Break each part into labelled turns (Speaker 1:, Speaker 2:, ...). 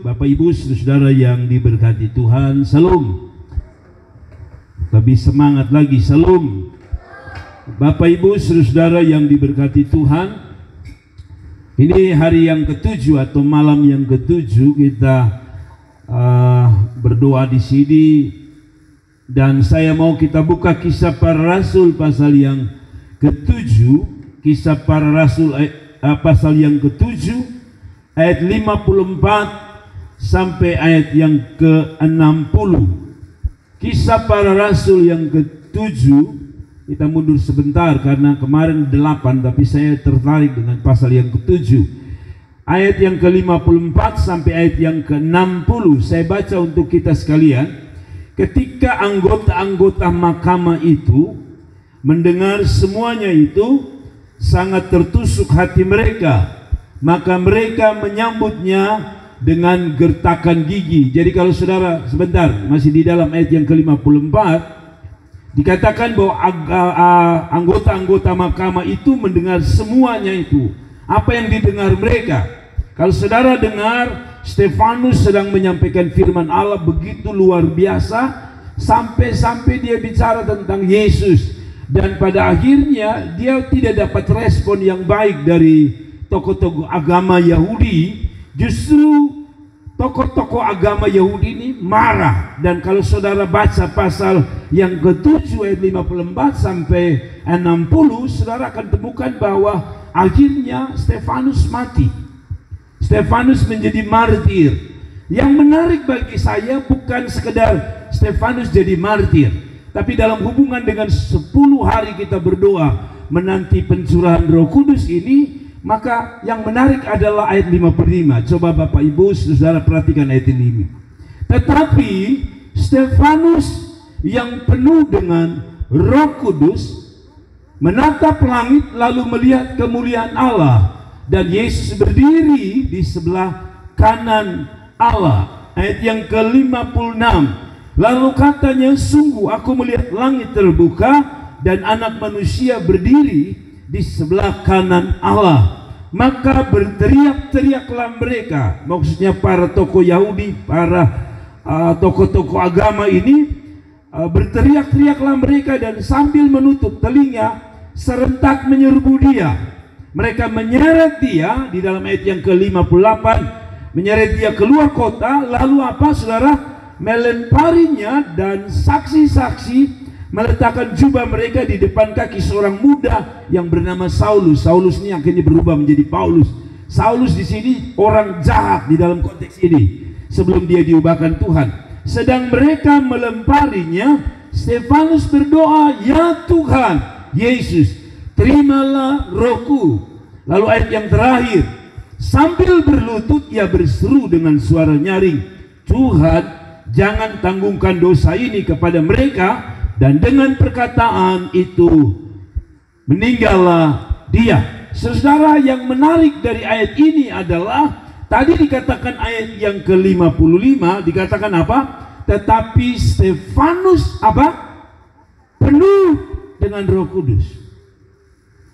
Speaker 1: Bapak Ibu Saudara yang diberkati Tuhan, Salam. Lebih semangat lagi, Salam. Bapak Ibu Saudara yang diberkati Tuhan, ini hari yang ketujuh atau malam yang ketujuh kita berdoa di sini, dan saya mau kita buka Kisah Para Rasul pasal yang ketujuh, Kisah Para Rasul pasal yang ketujuh ayat 54 sampai ayat yang ke-60. Kisah Para Rasul yang ketujuh, kita mundur sebentar karena kemarin 8, tapi saya tertarik dengan pasal yang ketujuh. Ayat yang ke-54 sampai ayat yang ke-60 saya baca untuk kita sekalian. Ketika anggota-anggota mahkamah itu mendengar semuanya itu, sangat tertusuk hati mereka. Maka mereka menyambutnya dengan gertakan gigi. Jadi kalau saudara sebentar, masih di dalam ayat yang ke-54, dikatakan bahwa anggota-anggota mahkamah itu mendengar semuanya itu. Apa yang didengar mereka? Kalau saudara dengar Stefanus sedang menyampaikan firman Allah begitu luar biasa, sampai-sampai dia bicara tentang Yesus. Dan pada akhirnya dia tidak dapat respon yang baik dari tokoh-tokoh agama Yahudi. Justru tokoh-tokoh agama Yahudi ini marah. Dan kalau saudara baca pasal yang ke-7 ayat 54 sampai 60, saudara akan temukan bahwa akhirnya Stefanus mati. Stefanus menjadi martir. Yang menarik bagi saya bukan sekedar Stefanus jadi martir, tapi dalam hubungan dengan 10 hari kita berdoa menanti pencurahan Roh Kudus ini, maka yang menarik adalah ayat 55. Coba Bapak Ibu Saudara perhatikan ayat ini. Tetapi Stefanus yang penuh dengan Roh Kudus menatap langit lalu melihat kemuliaan Allah, dan Yesus berdiri di sebelah kanan Allah. Ayat yang ke-56. Lalu katanya, sungguh aku melihat langit terbuka dan anak manusia berdiri di sebelah kanan Allah. Maka berteriak-teriaklah mereka, maksudnya para tokoh Yahudi, para tokoh-tokoh agama ini, berteriak-teriaklah mereka dan sambil menutup telinga serentak menyerbu dia. Mereka menyeret dia di dalam ayat yang ke-58, menyeret dia keluar kota. Lalu apa saudara? Melemparinya, dan saksi-saksi meletakkan jubah mereka di depan kaki seorang muda yang bernama Saulus. Saulus ini akhirnya berubah menjadi Paulus. Saulus di sini orang jahat di dalam konteks ini sebelum dia diubahkan Tuhan. Sedang mereka melemparinya, Stefanus berdoa, ya Tuhan Yesus, terimalah rohku. Lalu ayat yang terakhir, sambil berlutut ia berseru dengan suara nyaring, Tuhan, jangan tanggungkan dosa ini kepada mereka. Dan dengan perkataan itu meninggallah dia. Saudara, yang menarik dari ayat ini adalah tadi dikatakan ayat yang ke-55, dikatakan apa? Tetapi Stefanus apa? Penuh dengan Roh Kudus.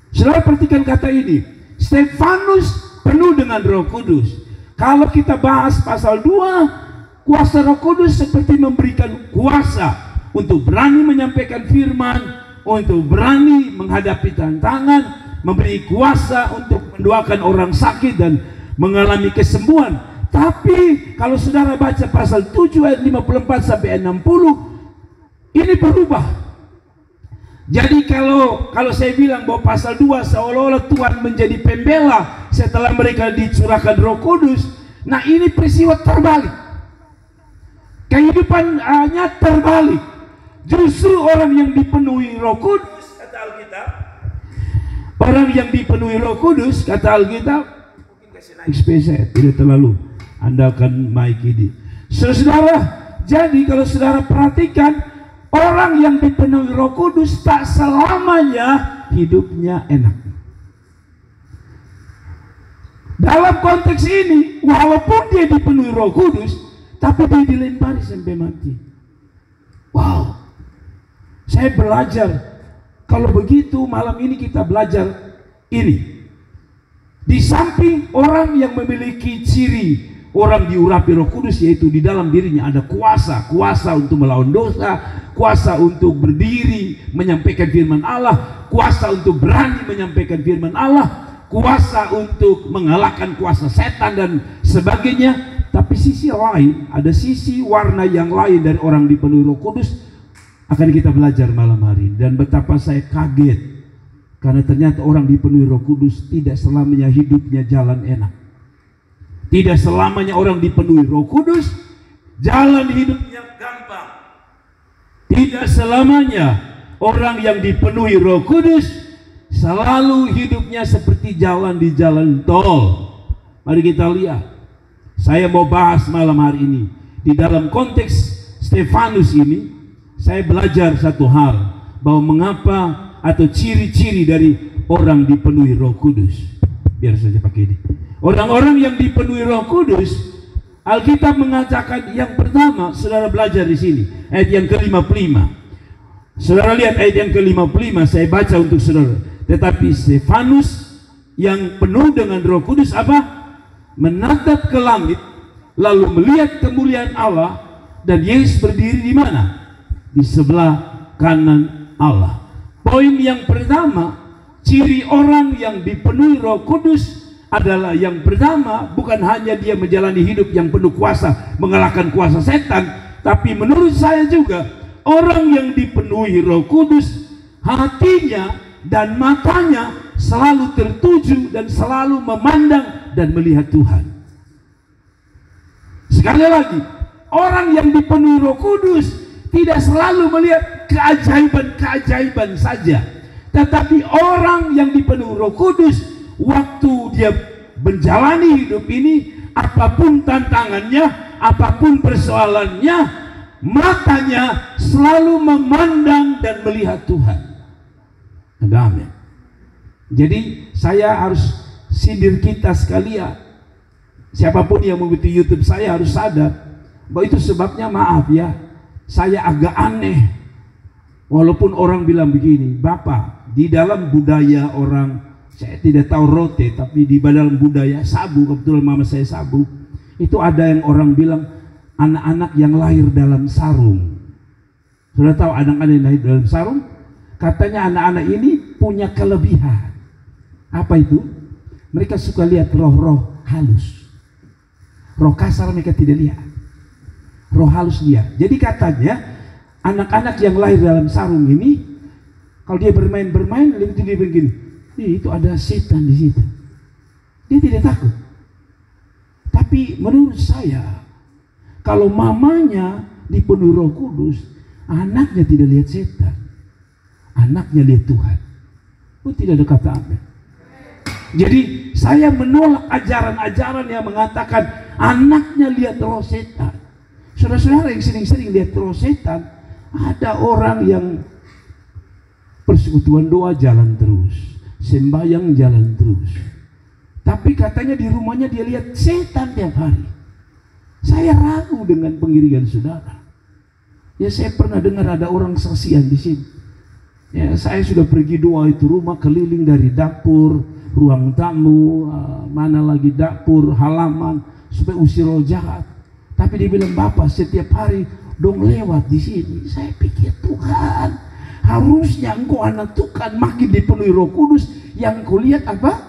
Speaker 1: Saudara perhatikan kata ini, Stefanus penuh dengan Roh Kudus. Kalau kita bahas pasal 2, kuasa Roh Kudus seperti memberikan kuasa untuk berani menyampaikan firman, untuk berani menghadapi tantangan, memberi kuasa untuk mendoakan orang sakit dan mengalami kesembuhan. Tapi kalau saudara baca pasal 7 ayat 54 sampai 60, ini berubah. Jadi kalau saya bilang bahwa pasal 2 seolah-olah Tuhan menjadi pembela setelah mereka dicurahkan Roh Kudus, nah ini peristiwa terbalik. Kehidupannya terbalik. Justru orang yang dipenuhi Roh Kudus, kata Alkitab, orang yang dipenuhi Roh Kudus, kata Alkitab, mungkin kasih naik spesial, tidak terlalu andalkan mic ini. Saudara, jadi kalau saudara perhatikan, orang yang dipenuhi Roh Kudus tak selamanya hidupnya enak. Dalam konteks ini, walaupun dia dipenuhi Roh Kudus, tapi dia dilempari sampai mati. Wow. Saya belajar, kalau begitu malam ini kita belajar ini. Di samping orang yang memiliki ciri orang diurapi Roh Kudus, yaitu di dalam dirinya ada kuasa untuk melawan dosa, kuasa untuk berdiri menyampaikan firman Allah, kuasa untuk berani menyampaikan firman Allah, kuasa untuk mengalahkan kuasa setan dan sebagainya. Tapi sisi lain, ada sisi warna yang lain dari orang dipenuhi Roh Kudus, akan kita belajar malam hari ini. Dan betapa saya kaget, karena ternyata orang dipenuhi Roh Kudus tidak selamanya hidupnya jalan enak. Tidak selamanya orang dipenuhi Roh Kudus jalan hidupnya gampang. Tidak selamanya orang yang dipenuhi Roh Kudus selalu hidupnya seperti jalan di jalan tol. Mari kita lihat. Saya mau bahas malam hari ini di dalam konteks Stefanus ini. Saya belajar satu hal, bahwa mengapa atau ciri-ciri dari orang dipenuhi Roh Kudus. Biar saja pakai ini. Orang-orang yang dipenuhi Roh Kudus, Alkitab mengatakan yang pertama, saudara belajar di sini, ayat yang ke-55. Saudara lihat ayat yang ke-55, saya baca untuk saudara. Tetapi Stefanus yang penuh dengan Roh Kudus apa? Menatap ke langit, lalu melihat kemuliaan Allah, dan Yesus berdiri di mana? Di sebelah kanan Allah. Poin yang pertama, ciri orang yang dipenuhi Roh Kudus adalah yang pertama, bukan hanya dia menjalani hidup yang penuh kuasa, mengalahkan kuasa setan, tapi menurut saya juga orang yang dipenuhi Roh Kudus, hatinya dan matanya selalu tertuju dan selalu memandang dan melihat Tuhan. Sekali lagi, orang yang dipenuhi Roh Kudus tidak selalu melihat keajaiban-keajaiban saja, tetapi orang yang dipenuhi Roh Kudus, waktu dia menjalani hidup ini, apapun tantangannya, apapun persoalannya, matanya selalu memandang dan melihat Tuhan. Amin. Jadi saya harus sindir kita sekalian. Siapapun yang mengikuti YouTube saya harus sadar bahwa itu sebabnya, maaf ya, saya agak aneh. Walaupun orang bilang begini, Bapak, di dalam budaya orang, saya tidak tahu rote, tapi di dalam budaya Sabu, kebetulan mama saya Sabu, itu ada yang orang bilang anak-anak yang lahir dalam sarung. Sudah tahu anak-anak yang lahir dalam sarung? Katanya anak-anak ini punya kelebihan. Apa itu? Mereka suka lihat roh-roh halus. Roh kasar mereka tidak lihat, roh halus lihat. Jadi katanya anak-anak yang lahir dalam sarung ini, kalau dia bermain-bermain, dia begini, itu ada setan di situ. Dia tidak takut. Tapi menurut saya, kalau mamanya dipenuhi Roh Kudus, anaknya tidak lihat setan, anaknya lihat Tuhan. Oh, tidak ada kata amin. Jadi saya menolak ajaran-ajaran yang mengatakan anaknya lihat roh setan. Saudara-saudara yang sering-sering lihat roh setan, ada orang yang persekutuan doa jalan terus, sembahyang jalan terus, tapi katanya di rumahnya dia lihat setan tiap hari. Saya ragu dengan pengiringan saudara. Ya, saya pernah dengar ada orang saksian di sini. Ya, saya sudah pergi doa itu rumah keliling dari dapur, ruang tamu, mana lagi dapur, halaman, supaya usir roh jahat. Tapi dia bilang, Bapak setiap hari dong lewat di sini. Saya pikir, Tuhan, harusnya engkau anak Tuhan makin dipenuhi Roh Kudus, yang kau lihat apa?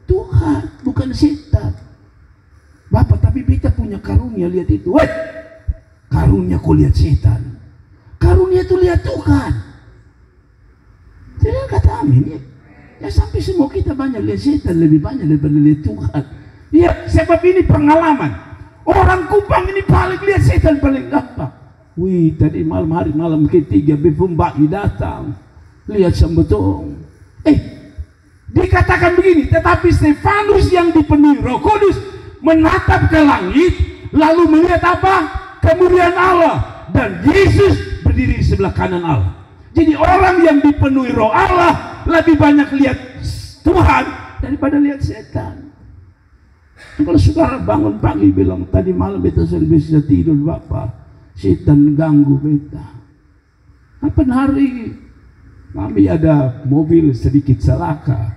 Speaker 1: Tuhan, bukan setan. Bapak, tapi kita punya karunia lihat itu. Weh, karunia kau lihat setan, karunia itu lihat Tuhan. Tidak kata amin ya. Ya, sampai semua kita banyak lihat setan lebih banyak daripada lihat Tuhan. Ya, sebab ini pengalaman. Orang Kupang ini paling lihat setan paling gampang. Wih, tadi malam ketiga Befumbai datang, lihat sembetong. Dikatakan begini, tetapi Stefanus yang dipenuhi Roh Kudus menatap ke langit, lalu melihat apa? Kemuliaan Allah, dan Yesus berdiri di sebelah kanan Allah. Jadi orang yang dipenuhi Roh Allah lebih banyak lihat Tuhan daripada lihat setan. Kalau saudara bangun pagi bilang, tadi malam beta sudah bisa tidur Bapak, setan ganggu beta. Apa hari kami ada mobil sedikit celaka.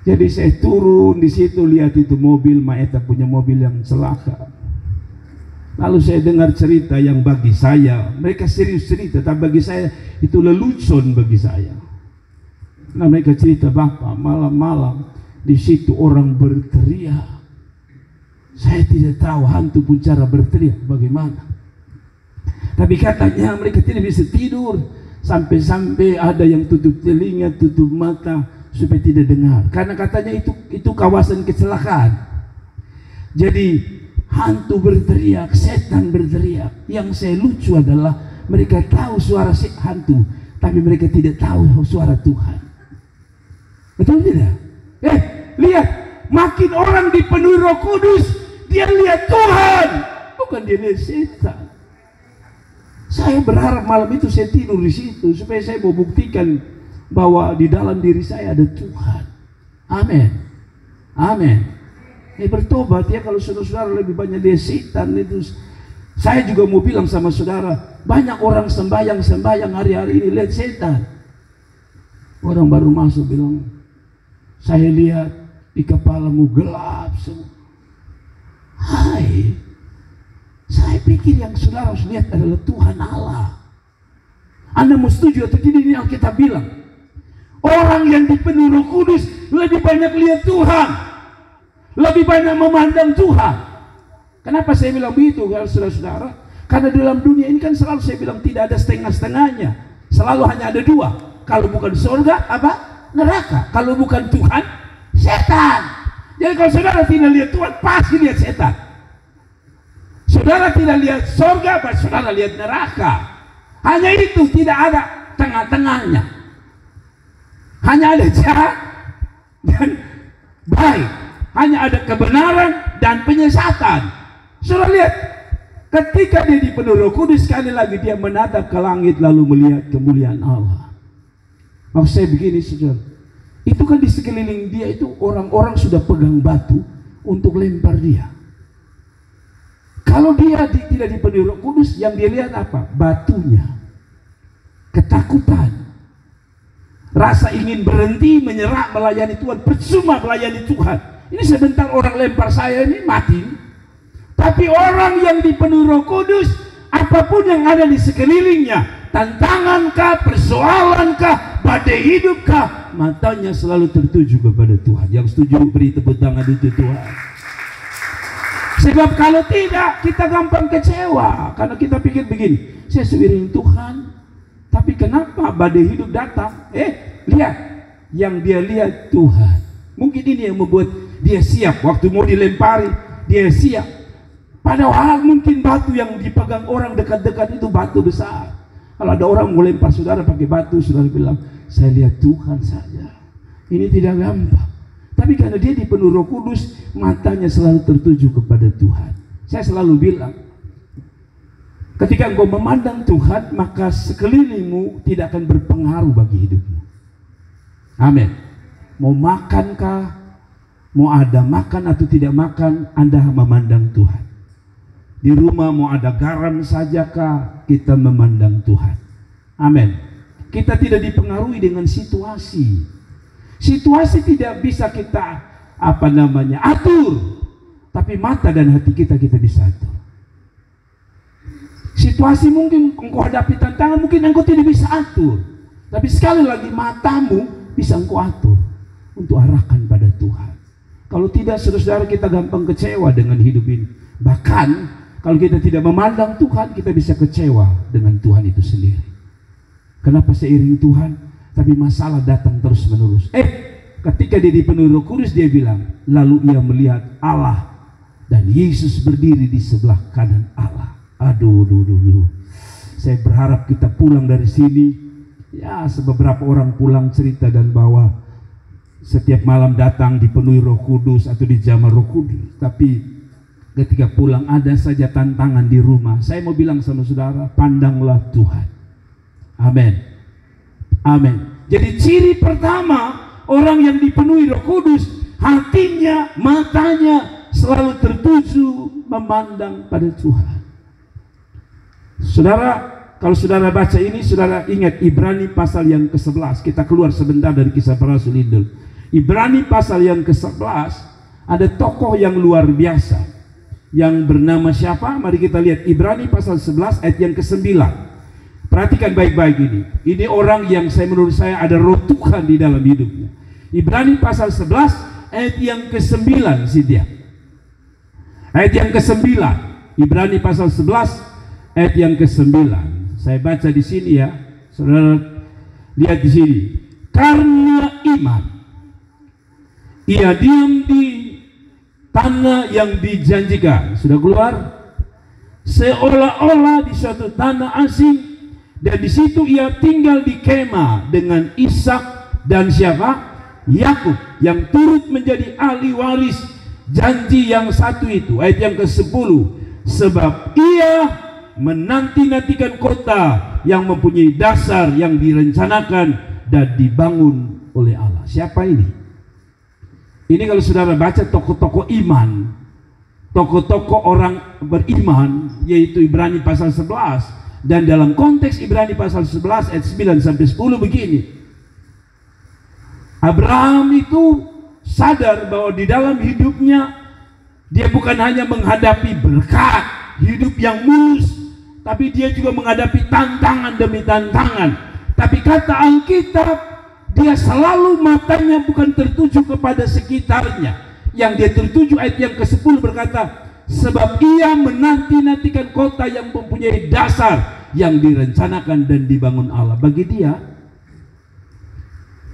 Speaker 1: Jadi saya turun di situ, lihat itu mobil, Maeta punya mobil yang celaka. Lalu saya dengar cerita yang bagi saya, mereka serius cerita, tapi bagi saya itu lelucon bagi saya. Nah, mereka cerita, Bapak, malam-malam di situ orang berteriak. Saya tidak tahu hantu pun cara berteriak bagaimana. Tapi katanya mereka tidak bisa tidur, sampai-sampai ada yang tutup telinga, tutup mata supaya tidak dengar. Karena katanya itu kawasan kecelakaan. Jadi hantu berteriak, setan berteriak. Yang saya lucu adalah mereka tahu suara hantu, tapi mereka tidak tahu suara Tuhan. Betul tidak? Lihat, makin orang dipenuhi Roh Kudus, dia lihat Tuhan, bukan dia lihat setan. Saya berharap malam itu saya tidur di situ supaya saya mau buktikan bahwa di dalam diri saya ada Tuhan. Amin. Amin. Bertobat ya, kalau saudara-saudara lebih banyak dia setan itu. Saya juga mau bilang sama saudara, banyak orang sembahyang hari-hari ini lihat setan. Orang baru masuk bilang, saya lihat di kepalamu gelap semua. Hai, saya pikir yang saudara harus lihat adalah Tuhan Allah. Anda mau setuju atau tidak, ini yang kita bilang. Orang yang dipenuhi Roh Kudus lebih banyak lihat Tuhan, lebih banyak memandang Tuhan. Kenapa saya bilang begitu, kalau saudara-saudara? Karena dalam dunia ini kan selalu saya bilang tidak ada setengah-setengahnya. Selalu hanya ada dua. Kalau bukan surga, apa? Neraka. Kalau bukan Tuhan, setan. Jadi kalau saudara tidak lihat Tuhan, pasti lihat setan. Saudara tidak lihat surga, pasti saudara lihat neraka. Hanya itu, tidak ada tengah-tengahnya. Hanya ada jahat dan baik. Hanya ada kebenaran dan penyesatan. Saudara lihat, ketika dia dipenuhi Roh Kudus, sekali lagi dia menatap ke langit lalu melihat kemuliaan Allah. Maksud saya begini, saudara, itu kan di sekeliling dia itu orang-orang sudah pegang batu untuk lempar dia. Kalau dia tidak dipenuhi Roh Kudus, yang dia lihat apa? Batunya, ketakutan, rasa ingin berhenti, menyerah, melayani Tuhan, percuma melayani Tuhan. Ini sebentar orang lempar saya ini mati. Tapi orang yang dipenuhi Roh Kudus, apapun yang ada di sekelilingnya, tantangankah, persoalankah, badai hidupkah, matanya selalu tertuju kepada Tuhan. Yang setuju beri tepuk tangan untuk Tuhan. Sebab kalau tidak, kita gampang kecewa. Karena kita pikir begini, saya seiring Tuhan, tapi kenapa badai hidup datang? Lihat, yang dia lihat Tuhan. Mungkin ini yang membuat dia siap. Waktu mau dilempari, dia siap. Padahal mungkin batu yang dipegang orang dekat-dekat itu batu besar. Kalau ada orang mau lempar saudara pakai batu, saudara bilang, saya lihat Tuhan saja. Ini tidak gampang. Tapi karena dia dipenuhi Roh Kudus, matanya selalu tertuju kepada Tuhan. Saya selalu bilang, ketika engkau memandang Tuhan, maka sekelilingmu tidak akan berpengaruh bagi hidupmu. Amin. Mau makankah, mau ada makan atau tidak makan, Anda memandang Tuhan. Di rumah mau ada garam sajakah, kita memandang Tuhan. Amin. Kita tidak dipengaruhi dengan situasi. Situasi tidak bisa kita atur, tapi mata dan hati kita bisa atur. Situasi mungkin engkau hadapi tantangan, mungkin engkau tidak bisa atur, tapi sekali lagi matamu bisa engkau atur untuk arahkan pada Tuhan. Kalau tidak, saudara-saudara, kita gampang kecewa dengan hidup ini. Bahkan kalau kita tidak memandang Tuhan, kita bisa kecewa dengan Tuhan itu sendiri. Kenapa seiring Tuhan, tapi masalah datang terus menerus. Ketika dia dipenuhi Roh Kudus, dia bilang, lalu ia melihat Allah dan Yesus berdiri di sebelah kanan Allah. Aduh. Saya berharap kita pulang dari sini, ya beberapa orang pulang cerita dan bawa setiap malam datang dipenuhi Roh Kudus atau dijamah Roh Kudus. Tapi ketika pulang ada saja tantangan di rumah. Saya mau bilang sama saudara, pandanglah Tuhan. Amin. Amin. Jadi ciri pertama orang yang dipenuhi Roh Kudus, hatinya, matanya selalu tertuju memandang pada Tuhan. Saudara, kalau saudara baca ini, saudara ingat Ibrani pasal yang ke-11. Kita keluar sebentar dari Kisah Para Rasul itu. Ibrani pasal yang ke-11 ada tokoh yang luar biasa yang bernama siapa? Mari kita lihat Ibrani pasal 11 ayat yang ke-9. Perhatikan baik-baik ini. Ini orang yang menurut saya ada roh Tuhan di dalam hidupnya. Ibrani pasal 11 ayat yang ke-9 sih dia. Ayat yang ke-9. Ibrani pasal 11 ayat yang ke-9. Saya baca di sini ya. Saudara lihat di sini. Karena iman ia diam di tanah yang dijanjikan. Sudah keluar? Seolah-olah di suatu tanah asing, dan di situ ia tinggal di kemah dengan Ishak dan siapa? Yakub, yang turut menjadi ahli waris janji yang satu itu. Ayat yang ke-10. Sebab ia menanti-nantikan kota yang mempunyai dasar yang direncanakan dan dibangun oleh Allah. Siapa ini? Ini kalau saudara baca tokoh-tokoh iman, tokoh-tokoh orang beriman, yaitu Ibrani pasal 11. Dan dalam konteks Ibrani pasal 11 ayat 9 sampai 10 begini. Abraham itu sadar bahwa di dalam hidupnya dia bukan hanya menghadapi berkat, hidup yang mulus, tapi dia juga menghadapi tantangan demi tantangan. Tapi kata Alkitab, dia selalu matanya bukan tertuju kepada sekitarnya. Yang dia tertuju, ayat yang ke-10 berkata, sebab ia menanti-nantikan kota yang mempunyai dasar yang direncanakan dan dibangun Allah. Bagi dia,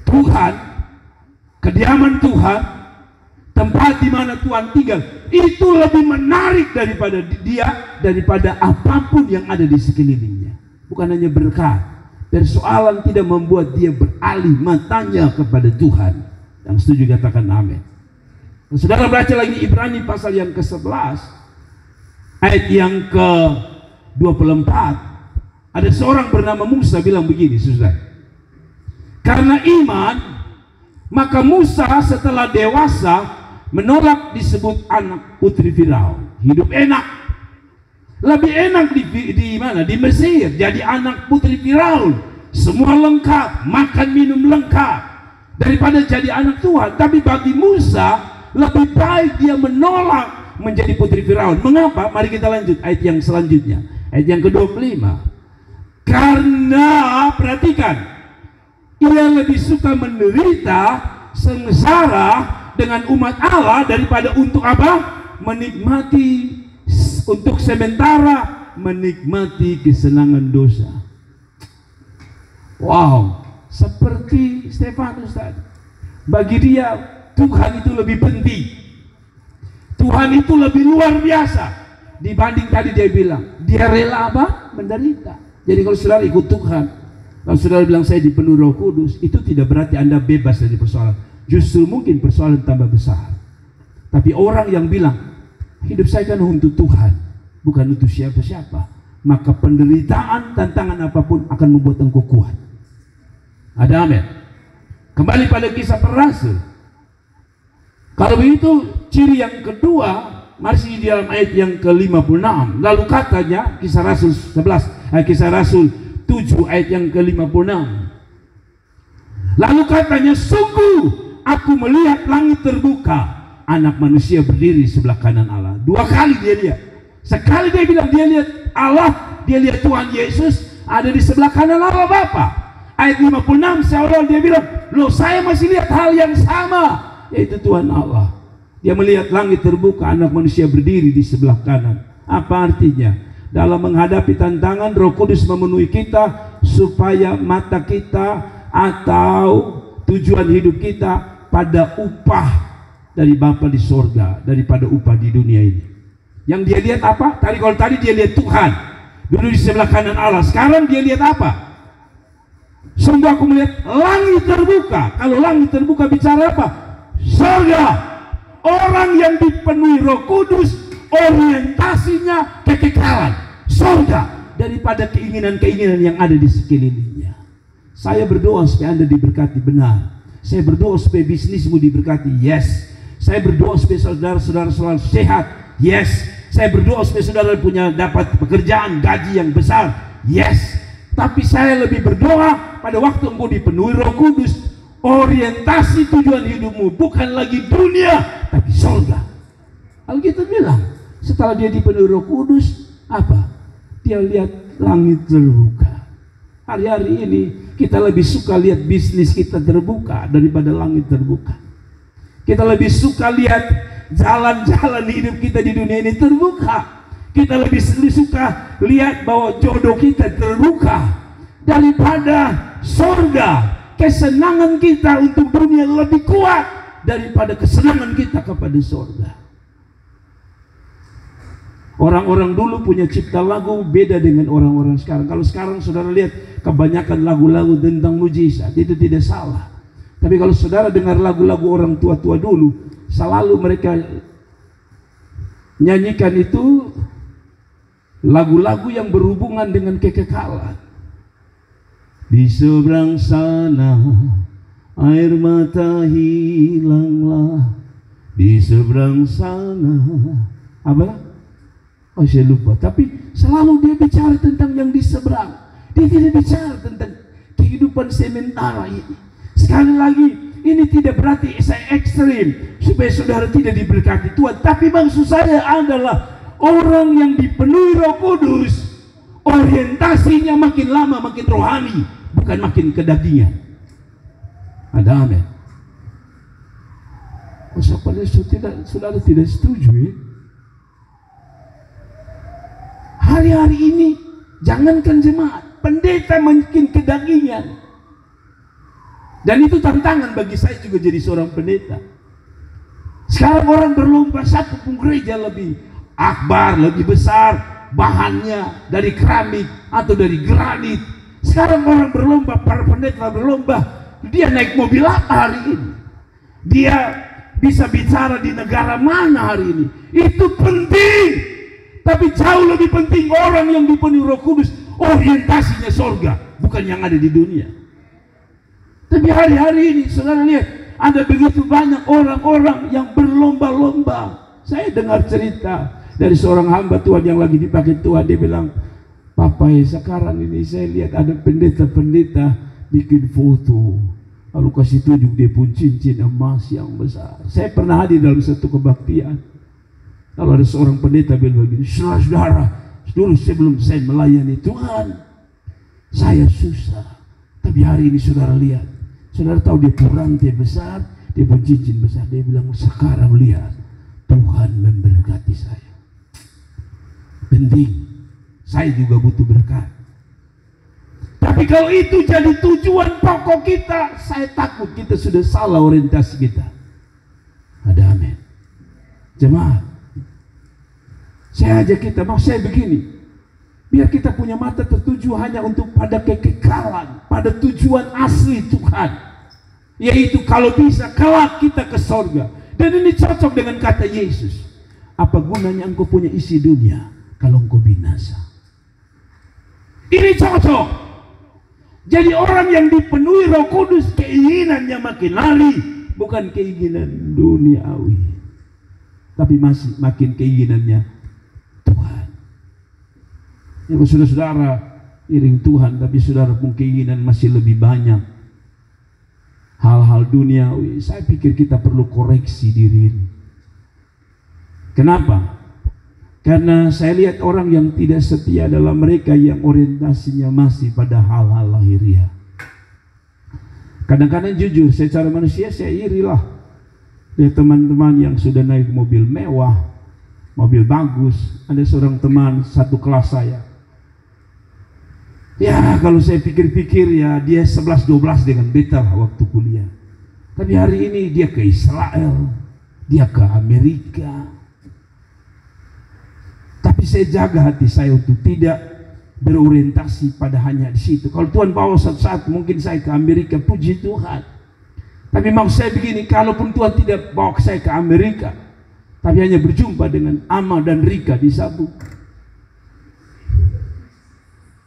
Speaker 1: Tuhan, kediaman Tuhan, tempat di mana Tuhan tinggal, itu lebih menarik daripada dia, daripada apapun yang ada di sekelilingnya. Bukan hanya berkat. Persoalan tidak membuat dia beralih matanya kepada Tuhan. Yang setuju katakan amin. Saudara baca lagi Ibrani pasal yang ke-11 ayat yang ke-24. Ada seorang bernama Musa bilang begini, saudara. Karena iman, maka Musa setelah dewasa menolak disebut anak putri Firaun. Hidup enak. Lebih enak di mana? Di Mesir. Jadi anak putri Firaun. Semua lengkap, makan minum lengkap, daripada jadi anak Tuhan. Tapi bagi Musa, lebih baik dia menolak menjadi putri Firaun. Mengapa? Mari kita lanjut ayat yang selanjutnya. Ayat yang ke-25. Karena, perhatikan, ia lebih suka menderita sengsara dengan umat Allah daripada untuk apa? Menikmati, untuk sementara menikmati kesenangan dosa. Wow, seperti Stefanus tadi. Bagi dia Tuhan itu lebih penting. Tuhan itu lebih luar biasa dibanding tadi dia bilang dia rela apa? Menderita. Jadi kalau saudara ikut Tuhan, kalau saudara bilang saya dipenuhi Roh Kudus, itu tidak berarti Anda bebas dari persoalan. Justru mungkin persoalan tambah besar. Tapi orang yang bilang hidup saya kan untuk Tuhan, bukan untuk siapa-siapa, maka penderitaan, tantangan apapun akan membuat engkau kuat. Ada amin. Kembali pada kisah para rasul. Kalau begitu, ciri yang kedua masih di dalam ayat yang ke-56. Lalu katanya, kisah Rasul 11, kisah Rasul 7 ayat yang ke-56. Lalu katanya, sungguh aku melihat langit terbuka, anak manusia berdiri sebelah kanan Allah. 2 kali dia lihat. Sekali dia bilang dia lihat Allah, dia lihat Tuhan Yesus ada di sebelah kanan Allah Bapa. Ayat 56 seolah dia bilang, loh saya masih lihat hal yang sama, yaitu Tuhan Allah. Dia melihat langit terbuka, anak manusia berdiri di sebelah kanan. Apa artinya? Dalam menghadapi tantangan, Roh Kudus memenuhi kita supaya mata kita atau tujuan hidup kita pada upah dari Bapa di sorga daripada upah di dunia ini. Yang dia lihat apa? Kalau tadi dia lihat Tuhan dulu di sebelah kanan Allah, sekarang dia lihat apa? Sungguh aku melihat langit terbuka. Kalau langit terbuka bicara apa? Sorga. Orang yang dipenuhi Roh Kudus orientasinya kekekalan, sorga, daripada keinginan-keinginan yang ada di sekelilingnya. Saya berdoa supaya Anda diberkati benar. Saya berdoa supaya bisnismu diberkati. Yes. Saya berdoa supaya saudara-saudara selalu sehat. Yes. Saya berdoa supaya saudara punya dapat pekerjaan, gaji yang besar. Yes. Tapi saya lebih berdoa pada waktu engkau dipenuhi Roh Kudus, Orientasi tujuan hidupmu bukan lagi dunia, tapi surga. Alkitab bilang, setelah dia dipenuhi Roh Kudus, apa? Dia lihat langit terbuka. Hari-hari ini kita lebih suka lihat bisnis kita terbuka daripada langit terbuka. Kita lebih suka lihat jalan-jalan hidup kita di dunia ini terbuka. Kita lebih suka lihat bahwa jodoh kita terbuka daripada surga. Kesenangan kita untuk dunia lebih kuat daripada kesenangan kita kepada surga. Orang-orang dulu punya cipta lagu beda dengan orang-orang sekarang. Kalau sekarang saudara lihat kebanyakan lagu-lagu tentang mujizat, itu tidak salah. Tapi kalau saudara dengar lagu-lagu orang tua-tua dulu, selalu mereka nyanyikan itu lagu-lagu yang berhubungan dengan kekekalan. Di seberang sana air mata hilanglah. Di seberang sana apa? Oh, saya lupa. Tapi selalu dia bicara tentang yang di seberang. Dia tidak bicara tentang kehidupan sementara ini. Sekali lagi, ini tidak berarti saya ekstrim supaya saudara tidak diberkati Tuhan. Tapi maksud saya adalah orang yang dipenuhi Roh Kudus, orientasinya makin lama makin rohani, bukan makin kedagingan. Ada amin. Saudara tidak setuju ya? Hari-hari ini jangankan jemaat, pendeta makin kedagingan. Dan itu tantangan bagi saya juga jadi seorang pendeta. Sekarang orang berlomba satu pun gereja lebih akbar, lebih besar, bahannya dari keramik atau dari granit. Sekarang orang berlomba, para pendeta berlomba, dia naik mobil apa hari ini, dia bisa bicara di negara mana hari ini. Itu penting, tapi jauh lebih penting orang yang dipenuhi Roh Kudus, orientasinya surga, bukan yang ada di dunia. Tapi hari-hari ini saudara lihat, ada begitu banyak orang-orang yang berlomba-lomba. Saya dengar cerita dari seorang hamba Tuhan yang lagi dipakai Tuhan. Dia bilang, Papa, sekarang ini saya lihat ada pendeta-pendeta bikin foto, lalu kasih tunjuk dia pun cincin emas yang besar. Saya pernah hadir dalam satu kebaktian. Kalau ada seorang pendeta bilang begini, saudara, dulu sebelum saya melayani Tuhan, saya susah. Tapi hari ini saudara lihat, saudara tahu dia pun rantai besar, dia pun cincin besar. Dia bilang, sekarang lihat, Tuhan memberkati saya. Penting, saya juga butuh berkat. Tapi kalau itu jadi tujuan pokok kita, saya takut kita sudah salah orientasi kita. Ada amin. Jemaat, saya ajak kita, mau saya begini, biar kita punya mata tertuju hanya untuk pada kekekalan, pada tujuan asli Tuhan, yaitu kalau bisa kelak kita ke surga. Dan ini cocok dengan kata Yesus, apa gunanya engkau punya isi dunia kalau engkau binasa? Ini cocok. Jadi orang yang dipenuhi Roh Kudus, keinginannya makin lari, bukan keinginan duniawi, tapi masih makin keinginannya Tuhan. Ya, saudara-saudara iring Tuhan, tapi saudara pun keinginan masih lebih banyak hal-hal duniawi. Saya pikir kita perlu koreksi diri ini. Kenapa? Karena saya lihat orang yang tidak setia adalah mereka yang orientasinya masih pada hal-hal lahiriah. Kadang-kadang jujur, secara manusia saya irilah lihat teman-teman yang sudah naik mobil mewah, mobil bagus. Ada seorang teman satu kelas saya, ya kalau saya pikir-pikir ya dia 11-12 dengan beta waktu kuliah. Tapi hari ini dia ke Israel, dia ke Amerika. Tapi saya jaga hati saya untuk tidak berorientasi pada hanya di situ. Kalau Tuhan bawa suatu saat mungkin saya ke Amerika, puji Tuhan. Tapi mau saya begini, kalaupun Tuhan tidak bawa saya ke Amerika, tapi hanya berjumpa dengan Ama dan Rika di Sabu.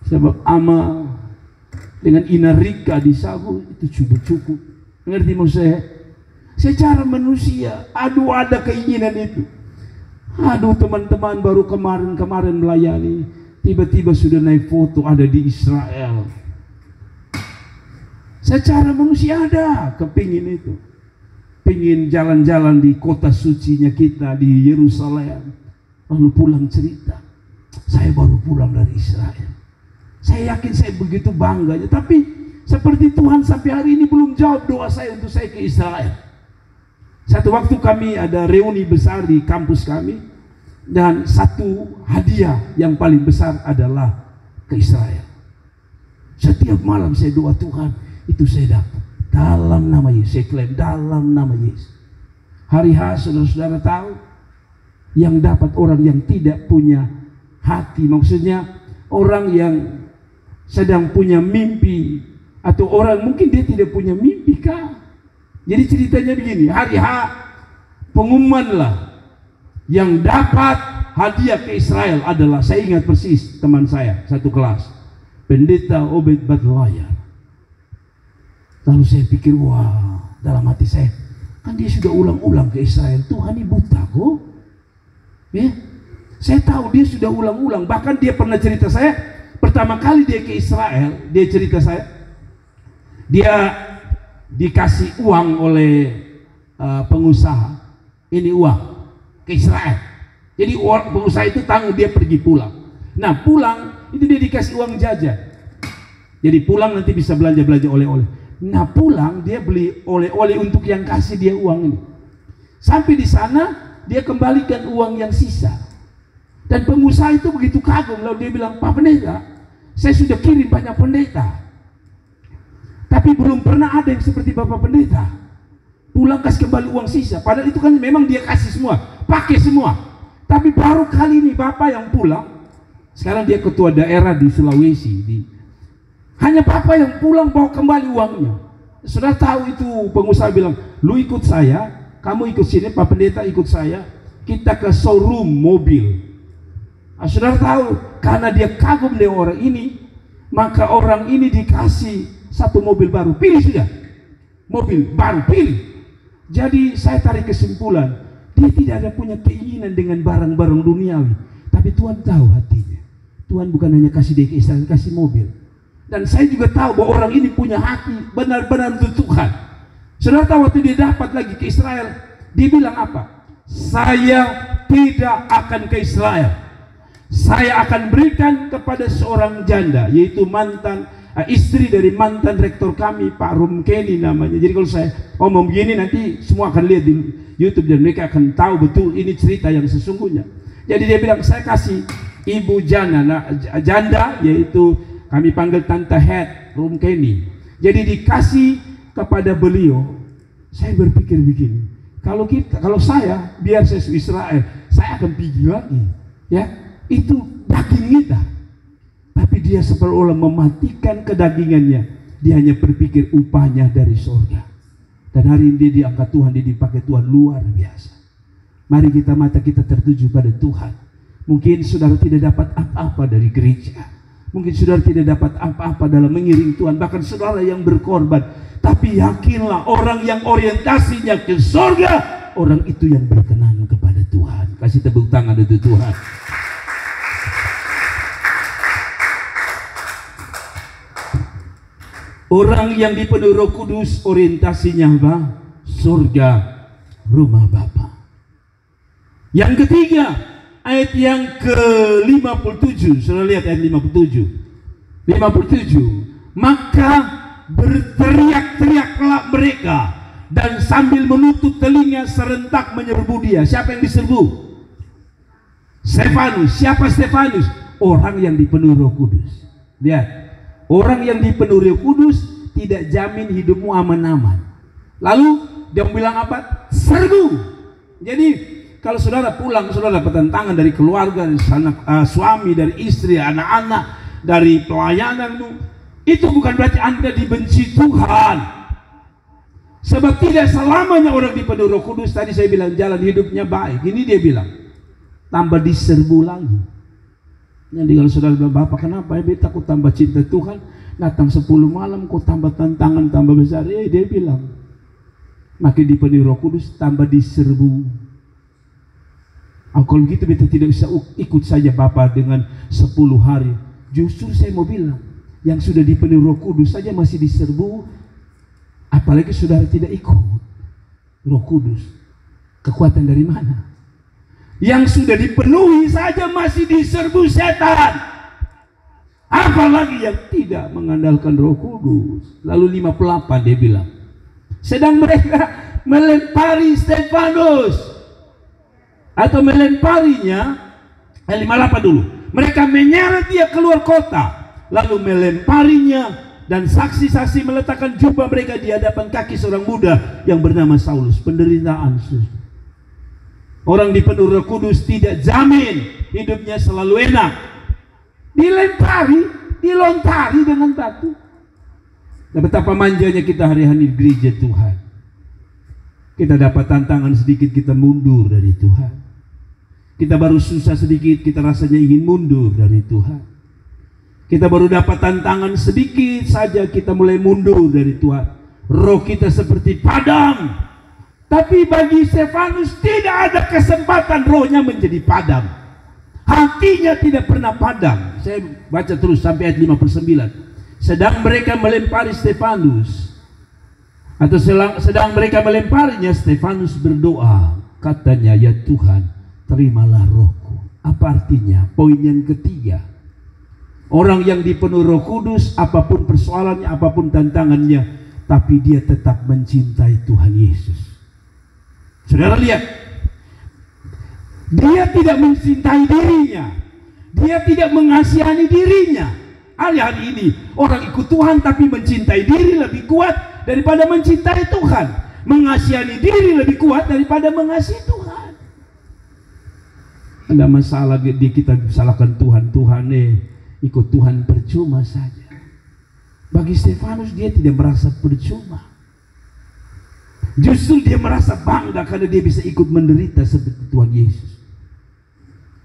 Speaker 1: Sebab Ama dengan Ina Rika di Sabu itu sudah cukup. Ngerti mau saya? Secara manusia, aduh ada keinginan itu. Aduh teman-teman baru kemarin melayani, tiba-tiba sudah naik foto ada di Israel. Secara manusia ada kepingin itu. Pingin jalan-jalan di kota sucinya kita di Yerusalem. Lalu pulang cerita, saya baru pulang dari Israel. Saya yakin saya begitu bangganya. Tapi seperti Tuhan sampai hari ini belum jawab doa saya untuk saya ke Israel. Satu waktu kami ada reuni besar di kampus kami. Dan satu hadiah yang paling besar adalah ke Israel. Setiap malam saya doa, Tuhan, itu saya dapat. Dalam nama Yesus, saya klaim dalam nama Yesus. Hari H, saudara-saudara tahu, yang dapat orang yang tidak punya hati. Maksudnya orang yang sedang punya mimpi. Atau orang mungkin dia tidak punya mimpi kah? Jadi ceritanya begini, hari H pengumumanlah yang dapat hadiah ke Israel adalah, saya ingat persis teman saya satu kelas, Pendeta Obed Badlayar. Lalu saya pikir, wah, dalam hati saya, kan dia sudah ulang-ulang ke Israel. Tuhan ini buta kok. Ya, saya tahu dia sudah ulang-ulang. Bahkan dia pernah cerita saya, pertama kali dia ke Israel, dia cerita saya, dia dikasih uang oleh pengusaha. Ini uang ke Israel. Jadi pengusaha itu tanggung, dia pergi pulang. Nah pulang itu dia dikasih uang jajan. Jadi pulang nanti bisa belanja-belanja oleh-oleh. Nah pulang dia beli oleh-oleh untuk yang kasih dia uang ini. Sampai di sana dia kembalikan uang yang sisa. Dan pengusaha itu begitu kagum, lalu dia bilang, Pak Pendeta, saya sudah kirim banyak pendeta, tapi belum pernah ada yang seperti Bapak Pendeta. Pulang kasih kembali uang sisa. Padahal itu kan memang dia kasih semua, pakai semua. Tapi baru kali ini Bapak yang pulang. Sekarang dia ketua daerah di Sulawesi. Hanya Bapak yang pulang bawa kembali uangnya. Sudah tahu itu pengusaha bilang, lu ikut saya, kamu ikut sini, Pak Pendeta ikut saya. Kita ke showroom mobil. Sudah tahu, karena dia kagum dengan orang ini, maka orang ini dikasih satu mobil baru. Pilih sudah, mobil baru pilih. Jadi saya tarik kesimpulan, dia tidak ada punya keinginan dengan barang-barang duniawi, tapi Tuhan tahu hatinya. Tuhan bukan hanya kasih dia ke Israel, kasih mobil. Dan saya juga tahu bahwa orang ini punya hati benar-benar untuk Tuhan. Saudara tahu waktu dia dapat lagi ke Israel, dia bilang apa? Saya tidak akan ke Israel. Saya akan berikan kepada seorang janda, yaitu mantan istri dari mantan rektor kami, Pak Rumkeni namanya. Jadi kalau saya ngomong begini nanti semua akan lihat di YouTube dan mereka akan tahu betul ini cerita yang sesungguhnya. Jadi dia bilang, saya kasih ibu janda, yaitu kami panggil Tante Het Rumkeni. Jadi dikasih kepada beliau. Saya berpikir begini, kalau saya biar saya ke Israel, saya akan pergi lagi, ya. Itu daging kita. Tapi dia seolah mematikan kedagingannya. Dia hanya berpikir upahnya dari surga. Dan hari ini dia diangkat Tuhan, dia dipakai Tuhan luar biasa. Mari mata kita tertuju pada Tuhan. Mungkin saudara tidak dapat apa-apa dari gereja. Mungkin saudara tidak dapat apa-apa dalam mengiring Tuhan. Bahkan saudara yang berkorban. Tapi yakinlah, orang yang orientasinya ke surga, orang itu yang berkenan kepada Tuhan. Kasih tepuk tangan untuk Tuhan. Orang yang dipenuhi Roh Kudus orientasinya apa? Surga, rumah Bapa. Yang ketiga, ayat yang ke-57. Sudah lihat ayat 57. 57. Maka berteriak-teriaklah mereka dan sambil menutup telinga serentak menyerbu dia. Siapa yang diserbu? Stefanus. Siapa Stefanus? Orang yang dipenuhi Roh Kudus. Lihat. Orang yang dipenuhi Roh Kudus tidak jamin hidupmu aman-aman. Lalu dia bilang apa? Serbu. Jadi kalau saudara pulang, saudara dapat tantangan dari keluarga, dari suami, dari istri, anak-anak, dari pelayananmu, itu bukan berarti Anda dibenci Tuhan. Sebab tidak selamanya orang dipenuhi Roh Kudus. Tadi saya bilang jalan hidupnya baik. Ini dia bilang tambah diserbu lagi. Jadi kalau saudara bilang, Bapak kenapa ya? Takut tambah cinta Tuhan. Datang 10 malam kok tambah tantangan tambah besar. Dia bilang makin dipenuhi Roh Kudus tambah diserbu. Kalau gitu beta tidak bisa ikut saja Bapak dengan 10 hari. Justru saya mau bilang, yang sudah dipenuhi Roh Kudus saja masih diserbu, Apalagi saudara tidak ikut Roh Kudus. Kekuatan dari mana? Yang sudah dipenuhi saja masih diserbu setan, apalagi yang tidak mengandalkan Roh Kudus. Lalu 58 dia bilang, sedang mereka melempari Stefanus, atau melemparinya, 58 dulu, mereka menyeret dia keluar kota, lalu melemparinya, dan saksi-saksi meletakkan jubah mereka di hadapan kaki seorang muda yang bernama Saulus. Penderitaan. Orang dipenuhi Roh Kudus tidak jamin hidupnya selalu enak. Dilempari, dilontari dengan batu. Dan betapa manjanya kita hari-hari di gereja Tuhan. Kita dapat tantangan sedikit, kita mundur dari Tuhan. Kita baru susah sedikit, kita rasanya ingin mundur dari Tuhan. Kita baru dapat tantangan sedikit saja, kita mulai mundur dari Tuhan. Roh kita seperti padam. Tapi bagi Stefanus tidak ada kesempatan rohnya menjadi padam. Hatinya tidak pernah padam. Saya baca terus sampai ayat 59. Sedang mereka melempari Stefanus, atau sedang mereka melemparinya, Stefanus berdoa. Katanya, ya Tuhan, terimalah rohku. Apa artinya? Poin yang ketiga. Orang yang dipenuhi Roh Kudus, apapun persoalannya, apapun tantangannya, tapi dia tetap mencintai Tuhan Yesus. Saudara lihat, dia tidak mencintai dirinya, dia tidak mengasihani dirinya. Hari ini orang ikut Tuhan tapi mencintai diri lebih kuat daripada mencintai Tuhan, mengasihani diri lebih kuat daripada mengasihi Tuhan. Ada masalah dia, kita salahkan Tuhan. Tuhan ikut Tuhan percuma saja. Bagi Stefanus dia tidak merasa percuma. Justru dia merasa bangga karena dia bisa ikut menderita seperti Tuhan Yesus.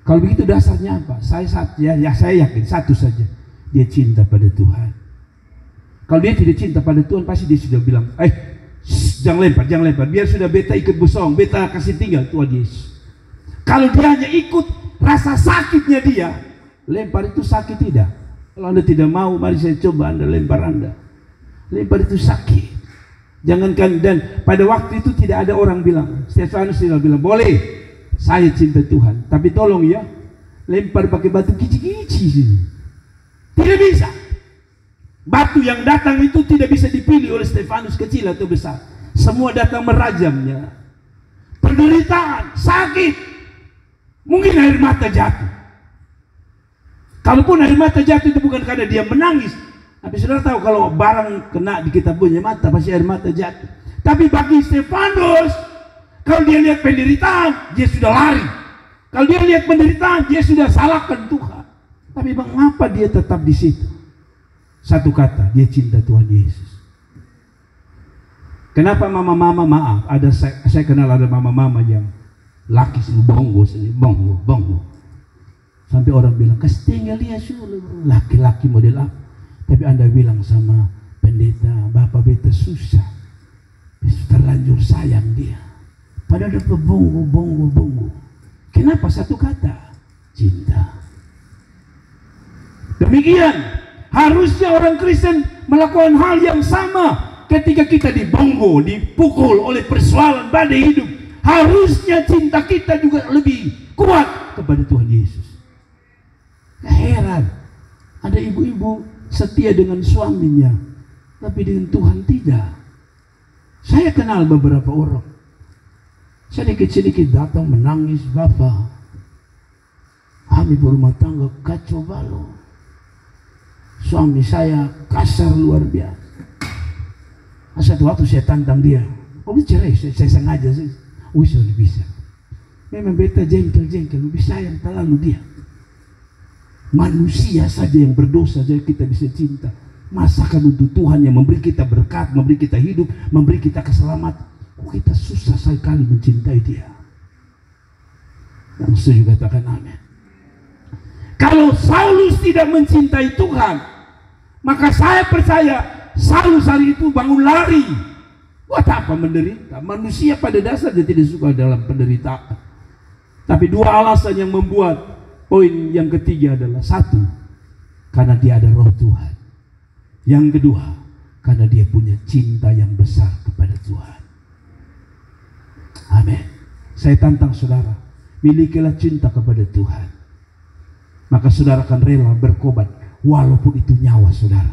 Speaker 1: Kalau begitu dasarnya apa? Saya yakin satu saja, dia cinta pada Tuhan. Kalau dia tidak cinta pada Tuhan, pasti dia sudah bilang, jangan lempar, biar sudah beta ikut busong, beta kasih tinggal Tuhan Yesus. Kalau dia hanya ikut rasa sakitnya dia, lempar itu sakit tidak? Kalau Anda tidak mau, mari saya coba Anda lempar Anda. Lempar itu sakit. Jangankan, dan pada waktu itu tidak ada orang bilang, Stefanus tidak bilang, boleh, saya cinta Tuhan, tapi tolong ya, lempar pakai batu kici-kici sini. Tidak bisa. Batu yang datang itu tidak bisa dipilih oleh Stefanus kecil atau besar. Semua datang merajamnya. Penderitaan, sakit, mungkin air mata jatuh. Kalaupun air mata jatuh itu bukan karena dia menangis. Tapi saudara tahu kalau barang kena di kita punya mata pasti air mata jatuh. Tapi bagi Stefanus, kalau dia lihat penderitaan, dia sudah lari. Kalau dia lihat penderitaan, dia sudah salahkan Tuhan. Tapi mengapa dia tetap di situ? Satu kata, dia cinta Tuhan Yesus. Kenapa mama-mama maaf? Saya kenal ada mama-mama yang laki sini bongo, sampai orang bilang, kasih tinggal dia suruh laki-laki model apa? Tapi Anda bilang sama pendeta, Bapak beta susah, terlanjur sayang dia. Padahal dia bongo. Kenapa? Satu kata, cinta. Demikian harusnya orang Kristen melakukan hal yang sama. Ketika kita dibonggo, dipukul oleh persoalan badai hidup, harusnya cinta kita juga lebih kuat kepada Tuhan Yesus. Heran, ada ibu-ibu setia dengan suaminya, tapi dengan Tuhan tidak. Saya kenal beberapa orang, sedikit-sedikit datang menangis, Bapak, kami berumah tangga kacau balau, suami saya kasar luar biasa. Satu waktu saya tantang dia, cerai, saya sengaja, sudah bisa. Memang beta jengkel, lebih sayang terlalu dia. Manusia saja yang berdosa saja kita bisa cinta. Masakan untuk Tuhan yang memberi kita berkat, memberi kita hidup, memberi kita keselamatan. Kok kita susah sekali mencintai dia? Yang setuju katakan amin. Kalau Saulus tidak mencintai Tuhan, maka saya percaya Saulus hari itu bangun lari. Buat apa menderita? Manusia pada dasarnya tidak suka dalam penderitaan. Tapi dua alasan yang membuat poin yang ketiga adalah, satu, karena dia ada roh Tuhan. Yang kedua, Karena dia punya cinta yang besar kepada Tuhan. Amin. Saya tantang saudara, milikilah cinta kepada Tuhan. Maka saudara akan rela berkorban, walaupun itu nyawa saudara.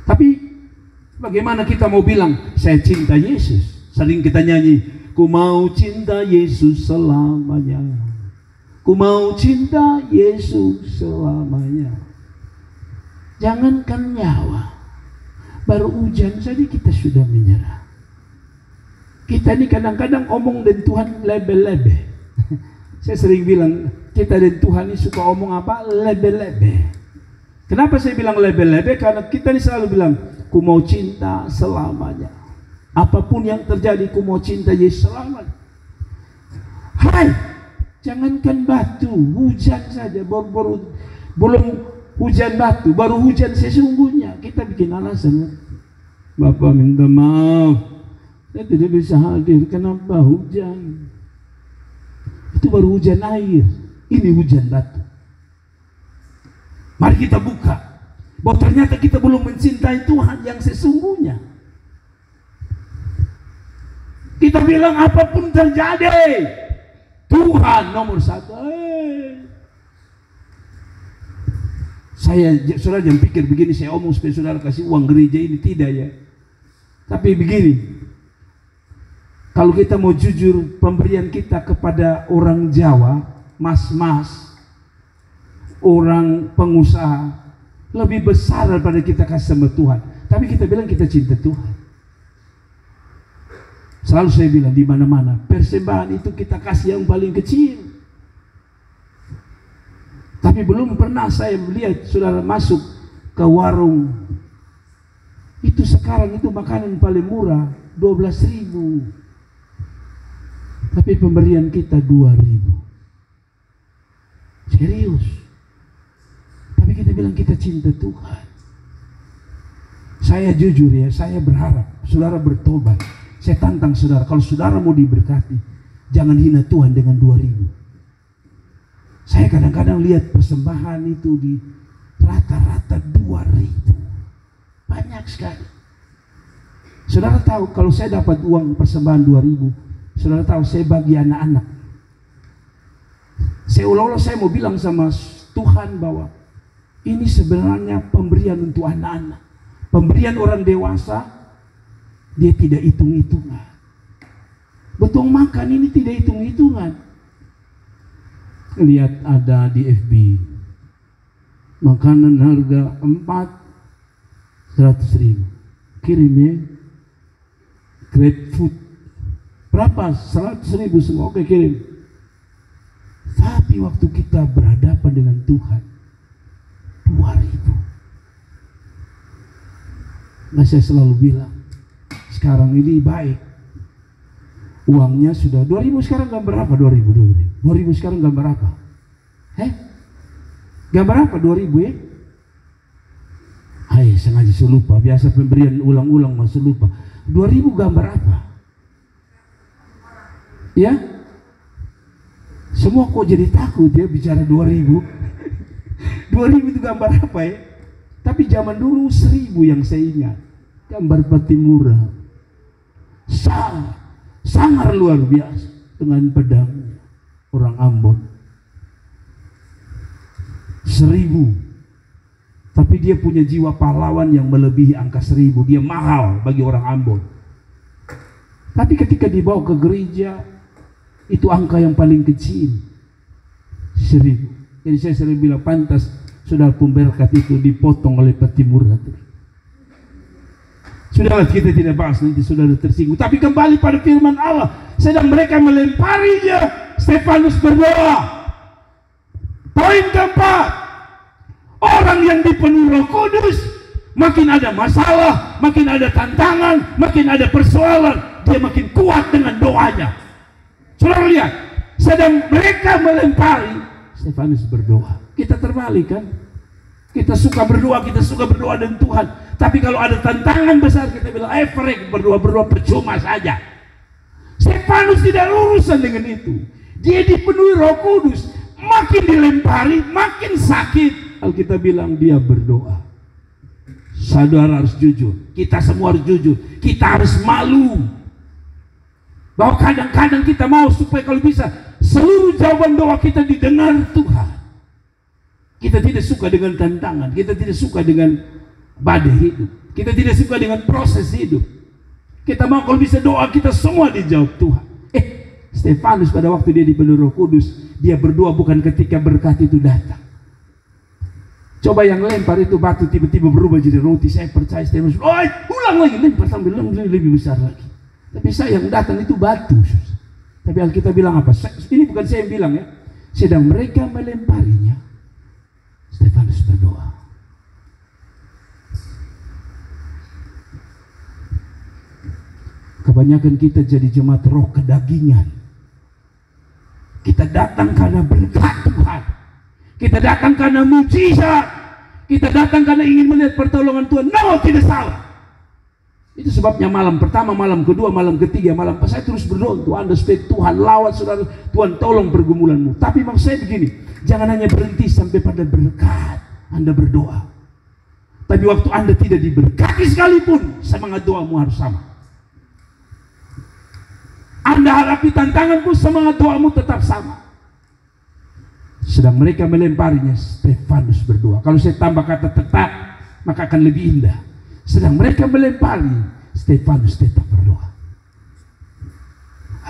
Speaker 1: Tapi bagaimana kita mau bilang, saya cinta Yesus? Sering kita nyanyi, ku mau cinta Yesus selamanya. Ku mau cinta Yesus selamanya. Jangankan nyawa, baru hujan saja kita sudah menyerah. Kita ini kadang-kadang omong dan Tuhan lebe-lebe. Saya sering bilang, kita dan Tuhan ini suka omong apa? Lebe-lebe. Kenapa saya bilang lebe-lebe? Karena kita ini selalu bilang, ku mau cinta selamanya. Apapun yang terjadi, ku mau cinta Yesus selamanya. Hai, jangankan batu, hujan saja, belum hujan batu, baru hujan sesungguhnya. Kita bikin alasan, Bapak minta maaf, saya tidak bisa hadir. Kenapa hujan? Itu baru hujan air, ini hujan batu. Mari kita buka bahwa ternyata kita belum mencintai Tuhan yang sesungguhnya. Kita bilang apapun terjadi, Tuhan nomor satu. Saudara jangan pikir begini, saya omong supaya saudara kasih uang gereja ini, tidak ya. Tapi begini, kalau kita mau jujur, pemberian kita kepada orang Jawa, mas-mas, orang pengusaha, lebih besar daripada kita kasih sama Tuhan. Tapi kita bilang kita cinta Tuhan. Selalu saya bilang di mana-mana, persembahan itu kita kasih yang paling kecil. Tapi belum pernah saya melihat saudara masuk ke warung. Itu sekarang itu makanan paling murah 12.000. Tapi pemberian kita 2.000. Serius. Tapi kita bilang kita cinta Tuhan. Saya jujur ya, saya berharap saudara bertobat. Saya tantang saudara, kalau saudara mau diberkati, jangan hina Tuhan dengan 2.000. Saya kadang-kadang lihat persembahan itu di rata-rata 2.000. Banyak sekali. Saudara tahu kalau saya dapat uang persembahan 2.000, saudara tahu saya bagi anak-anak. Seolah-olah saya mau bilang sama Tuhan bahwa ini sebenarnya pemberian untuk anak-anak. Pemberian orang dewasa, dia tidak hitung-hitungan. Betul makan ini tidak hitung-hitungan. Lihat ada di FB makanan harga 100.000, kirim ya, GrabFood berapa? 100.000 semua, oke kirim. Tapi waktu kita berhadapan dengan Tuhan 2.000. Nah saya selalu bilang sekarang ini baik, uangnya sudah 2.000 sekarang gambar apa? 2.000 sekarang gambar apa? Gambar apa 2.000 ya? Hai, sengaja saya lupa, biasa pemberian ulang-ulang masih lupa. 2.000 gambar apa? Ya? Semua kok jadi takut ya bicara 2.000. 2.000 itu gambar apa ya? Tapi zaman dulu 1.000 yang saya ingat. Gambar Patimura. Sangat luar biasa dengan pedangnya. Orang Ambon 1.000, tapi dia punya jiwa pahlawan yang melebihi angka 1.000. Dia mahal bagi orang Ambon. Tapi ketika dibawa ke gereja, itu angka yang paling kecil 1.000. Jadi saya sering bilang pantas saudara pemberkat itu dipotong oleh Patimura. Sudahlah kita tidak bahas, nanti saudara tersinggung. Tapi kembali pada firman Allah, sedang mereka melemparinya, Stefanus berdoa. Poin keempat, orang yang dipenuhi Roh Kudus, makin ada masalah, makin ada tantangan, makin ada persoalan, dia makin kuat dengan doanya. Saudara lihat, sedang mereka melempari, Stefanus berdoa. Kita terbalik kan? Kita suka berdoa dengan Tuhan. Tapi kalau ada tantangan besar, kita bilang, Frek, berdoa percuma saja. Stefanus tidak urusan dengan itu. Dia dipenuhi Roh Kudus, makin dilempari, makin sakit. Alkitab bilang dia berdoa Saudara harus jujur, kita semua harus jujur, kita harus malu bahwa kadang-kadang kita mau supaya kalau bisa seluruh jawaban doa kita didengar Tuhan. Kita tidak suka dengan tantangan, kita tidak suka dengan badai hidup, kita tidak suka dengan proses hidup. Kita mau kalau bisa doa kita semua dijawab Tuhan. Stefanus pada waktu dia dipenuhi Roh Kudus, dia berdoa bukan ketika berkat itu datang. Coba yang lempar itu batu tiba-tiba berubah jadi roti. Saya percaya Stefanus, ulang lagi, lempar sambil lebih besar lagi. Tapi saya yang datang itu batu. Tapi Alkitab bilang apa? Ini bukan saya yang bilang ya. Sedang mereka melemparinya, Stefanus berdoa. Kebanyakan kita jadi jemaat roh kedagingan. Kita datang karena berkat Tuhan. Kita datang karena mujizat. Kita datang karena ingin melihat pertolongan Tuhan. No, tidak salah. Itu sebabnya malam pertama, malam kedua, malam ketiga, malam pas saya terus berdoa untuk Anda supaya Tuhan lawat saudara, Tuhan tolong pergumulanmu. Tapi maksud saya begini, jangan hanya berhenti sampai pada berkat Anda berdoa. Tapi waktu Anda tidak diberkati sekalipun, semangat doamu harus sama. Anda hadapi tantangan pun semangat doamu tetap sama. Sedang mereka melemparinya, Stefanus berdoa. Kalau saya tambah kata tetap, maka akan lebih indah. Sedang mereka melempari, Stefanus tetap berdoa.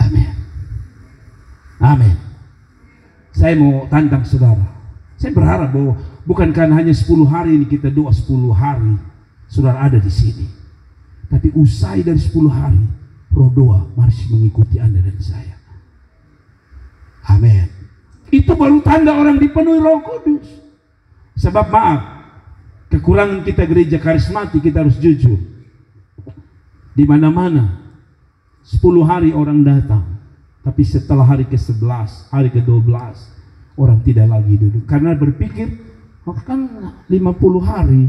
Speaker 1: Amin. Amin. Saya mau tantang saudara. Saya berharap bahwa bukan karena hanya 10 hari ini kita doa 10 hari saudara ada di sini. Tapi usai dari 10 hari, roh doa masih mengikuti Anda dan saya. Amin. Itu baru tanda orang dipenuhi Roh Kudus. Sebab maaf, kekurangan kita gereja karismatik, kita harus jujur. Di mana-mana 10 hari orang datang, tapi setelah hari ke-11, hari ke-12 orang tidak lagi duduk karena berpikir, kan 50 hari,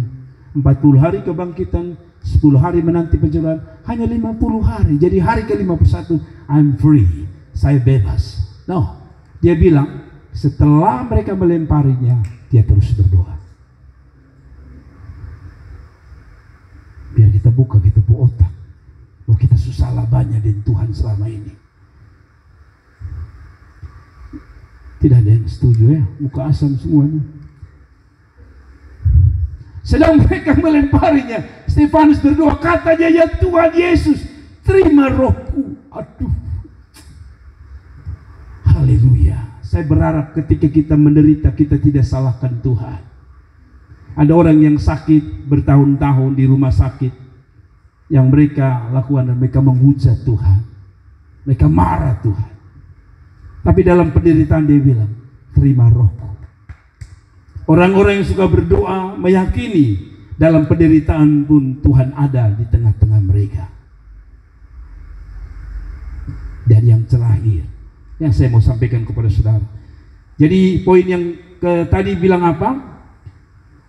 Speaker 1: 40 hari kebangkitan, 10 hari menanti pencurahan, hanya 50 hari. Jadi hari ke-51 I'm free, saya bebas. No, dia bilang setelah mereka melemparinya, dia terus berdoa. Biar kita buka, kita otak bahwa kita susah banyak dengan Tuhan selama ini. Tidak ada yang setuju ya, muka asam semuanya. Sedang mereka melemparinya, Stefanus berdoa, katanya, ya Tuhan Yesus, terima rohku. Aduh, haleluya. Saya berharap ketika kita menderita, kita tidak salahkan Tuhan. Ada orang yang sakit bertahun-tahun di rumah sakit, yang mereka lakukan dan mereka menghujat Tuhan, mereka marah Tuhan. Tapi dalam penderitaan dia bilang, terima rohku. Orang-orang yang suka berdoa meyakini dalam penderitaan pun Tuhan ada di tengah-tengah mereka. Dan yang terakhir yang saya mau sampaikan kepada saudara. Jadi poin yang tadi bilang apa?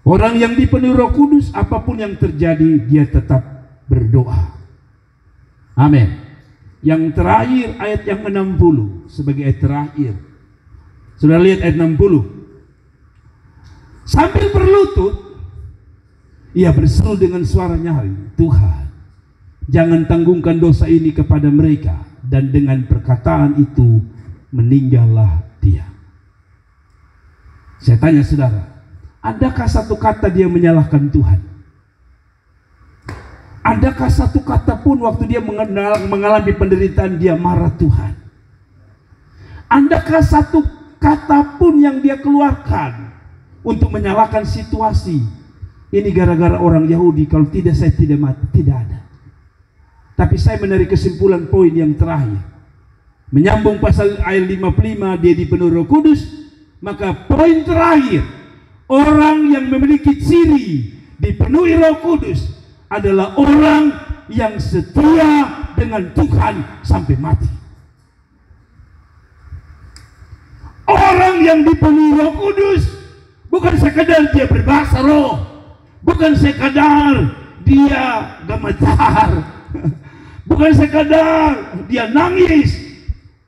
Speaker 1: Orang yang dipenuhi Roh Kudus, apapun yang terjadi dia tetap berdoa. Amin. Yang terakhir ayat yang 60 sebagai ayat terakhir. Sudah lihat ayat 60. Sambil berlutut ia berseru dengan suara nyaring, Tuhan, jangan tanggungkan dosa ini kepada mereka. Dan dengan perkataan itu meninggallah dia. Saya tanya saudara, adakah satu kata dia menyalahkan Tuhan? Adakah satu kata pun waktu dia mengalami penderitaan dia marah Tuhan? Adakah satu kata pun yang dia keluarkan untuk menyalahkan situasi? Ini gara-gara orang Yahudi, kalau tidak saya tidak mati. Tidak ada. Tapi saya menarik kesimpulan poin yang terakhir. Menyambung pasal ayat 55, dia dipenuhi Roh Kudus. Maka poin terakhir, orang yang memiliki ciri dipenuhi Roh Kudus adalah orang yang setia dengan Tuhan sampai mati. Orang yang dipenuhi Roh Kudus bukan sekadar dia berbahasa roh, bukan sekadar dia gemetar, bukan sekadar dia nangis,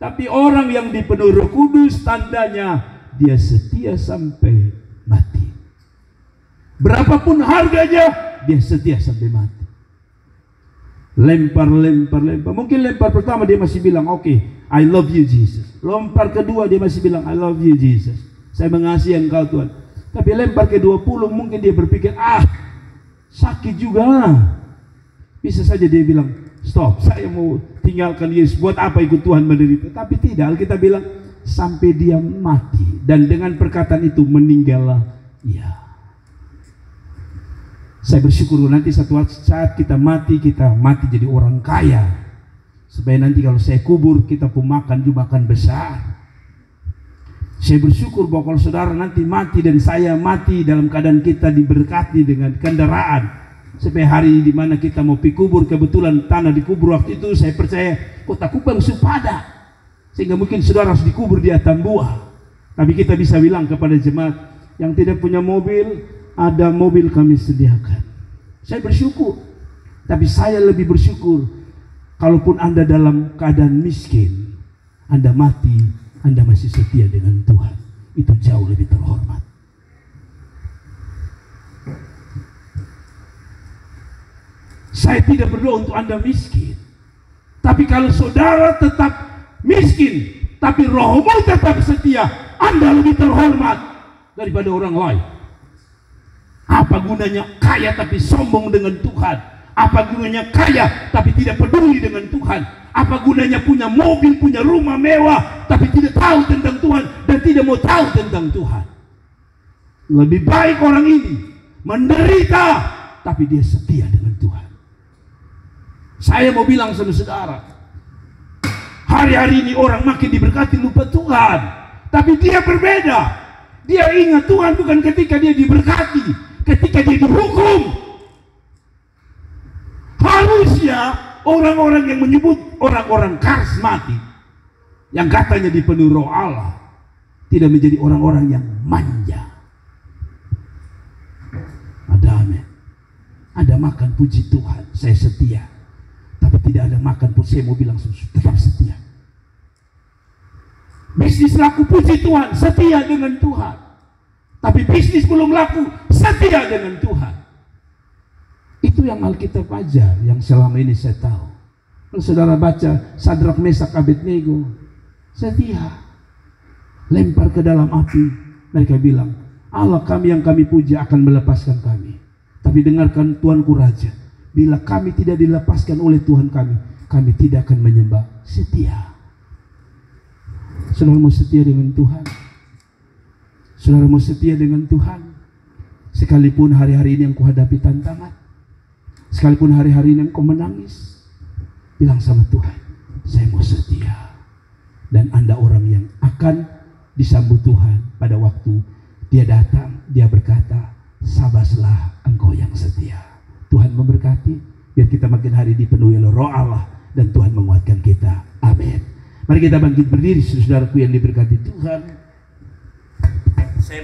Speaker 1: tapi orang yang dipenuhi Roh Kudus tandanya dia setia sampai mati. Berapapun harganya dia setia sampai mati. Lempar. Mungkin lempar pertama dia masih bilang, oke, I love you Jesus. Lempar kedua dia masih bilang, I love you Jesus. Saya mengasihi Engkau Tuhan. Tapi lempar ke-20 mungkin dia berpikir, sakit juga. Bisa saja dia bilang, stop, saya mau tinggalkan Yesus. Buat apa ikut Tuhan menderita? Tapi tidak, Alkitab bilang, sampai dia mati. Dan dengan perkataan itu meninggallah ia. Saya bersyukur nanti satu saat kita mati jadi orang kaya. Supaya nanti kalau saya kubur, kita pun makan juga makan besar. Saya bersyukur bahwa kalau saudara nanti mati dan saya mati dalam keadaan kita diberkati dengan kendaraan. Supaya hari di mana kita mau pergi kubur, kebetulan tanah dikubur waktu itu, saya percaya Kota Kupang Supada. Sehingga mungkin saudara harus dikubur di Atambua. Tapi kita bisa bilang kepada jemaat yang tidak punya mobil, ada mobil kami sediakan. Saya bersyukur. Tapi saya lebih bersyukur kalaupun Anda dalam keadaan miskin, Anda mati, Anda masih setia dengan Tuhan. Itu jauh lebih terhormat. Saya tidak berdoa untuk Anda miskin. Tapi kalau saudara tetap miskin, tapi rohmu tetap setia, Anda lebih terhormat daripada orang lain. Apa gunanya kaya tapi sombong dengan Tuhan? Apa gunanya kaya tapi tidak peduli dengan Tuhan? Apa gunanya punya mobil, punya rumah mewah tapi tidak tahu tentang Tuhan dan tidak mau tahu tentang Tuhan? Lebih baik orang ini menderita tapi dia setia dengan Tuhan. Saya mau bilang sama saudara, hari-hari ini orang makin diberkati lupa Tuhan, tapi dia berbeda. Dia ingat Tuhan bukan ketika dia diberkati, ketika dia dihukum. Harusnya orang-orang yang menyebut orang-orang karismatik yang katanya dipenuhi Roh Allah tidak menjadi orang-orang yang manja. Ada makan puji Tuhan, saya setia. Tapi tidak ada makan pun saya mau bilang tetap setia. Bisnis laku puji Tuhan, setia dengan Tuhan. Tapi bisnis belum laku, setia dengan Tuhan. Itu yang Alkitab ajar, yang selama ini saya tahu. Kalau saudara baca Sadrak, Mesak, Abednego, setia. Lempar ke dalam api, mereka bilang, Allah kami yang kami puji akan melepaskan kami. Tapi dengarkan Tuanku Raja, bila kami tidak dilepaskan oleh Tuhan kami tidak akan menyembah. Setia. Saudara mau setia dengan Tuhan? Saudara mau setia dengan Tuhan? Sekalipun hari-hari ini yang kau hadapi tantangan, sekalipun hari-hari ini yang kau menangis, bilang sama Tuhan, saya mau setia. Dan Anda orang yang akan disambut Tuhan pada waktu dia datang, dia berkata, sabarlah engkau yang setia. Tuhan memberkati, biar kita makin hari dipenuhi oleh Roh Allah dan Tuhan menguatkan kita. Amin. Mari kita bangkit berdiri, saudaraku yang diberkati Tuhan.